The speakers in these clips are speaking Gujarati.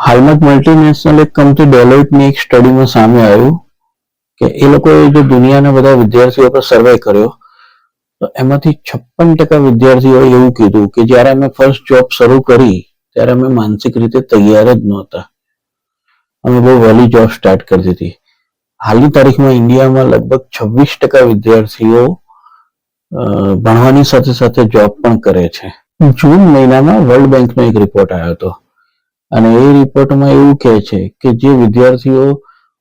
હાલમાં મલ્ટીનેશનલ એક કંપની ડેલોઇટની એક સ્ટડીમાં સામે આવ્યું કે એ લોકોએ જો દુનિયાના બધા વિદ્યાર્થીઓ પર સર્વે કર્યો તો એમાંથી 56% વિદ્યાર્થીઓએ એવું કીધું કે જ્યારે અમે ફર્સ્ટ જોબ શરૂ કરી ત્યારે અમે માનસિક રીતે તૈયાર જ નહોતા. અમે બહુ વહેલી જોબ સ્ટાર્ટ કરી દીધી. હાલની તારીખમાં ઇન્ડિયામાં લગભગ 26% વિદ્યાર્થીઓ ભણવાની સાથે સાથે જોબ પણ કરે છે. જૂન મહિનામાં વર્લ્ડ બેંકનો એક રિપોર્ટ આવ્યો હતો અને એ રિપોર્ટમાં એવું કહે છે કે જે વિદ્યાર્થીઓ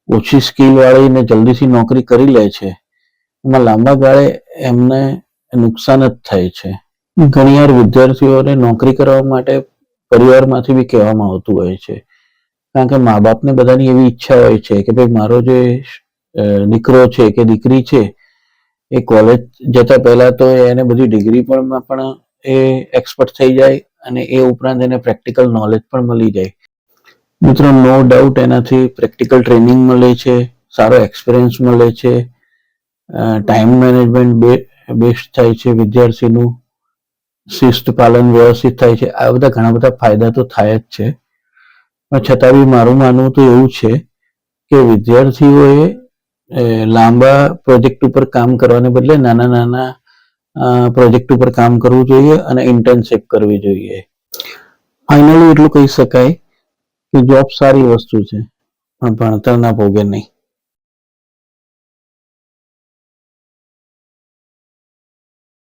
ઓછી સ્કિલ વાળી ને જલ્દીથી નોકરી કરી લે છે એમાં લાંબા ગાળે એમને નુકસાન જ થાય છે. ઘણીવાર વિદ્યાર્થીઓને નોકરી કરવા માટે પરિવારમાંથી બી કહેવામાં આવતું હોય છે, કારણ કે મા બાપને બધાની એવી ઈચ્છા હોય છે કે ભાઈ મારો જે દીકરો છે કે દીકરી છે એ કોલેજ જતા પહેલા તો એને બધી ડિગ્રી પણ એ એક્સપર્ટ થઈ જાય અને એ ઉપરાંત એને પ્રેક્ટિકલ નોલેજ પણ મળી જાય. મિત્રો, નો ડાઉટ એનાથી પ્રેક્ટિકલ ટ્રેનિંગ મળે છે, સારો એક્સપિરિયન્સ મળે છે, ટાઈમ મેનેજમેન્ટ બેસ્ટ થાય છે, વિદ્યાર્થીનું શિસ્ત પાલન વ્યવસ્થિત થાય છે. આ બધા ઘણા બધા ફાયદા તો થાય જ છે, પણ છતાં બી મારું માનવું તો એવું છે કે વિદ્યાર્થીઓએ લાંબા પ્રોજેક્ટ ઉપર કામ કરવાને બદલે નાના નાના પ્રોજેક્ટ ઉપર કામ કરવું જોઈએ અને ઇન્ટર્નશિપ કરવી જોઈએ. ફાઇનલી એટલું કહી શકાય કે જોબ સારી વસ્તુ છે પણ ભણતરના ભોગે નહીં.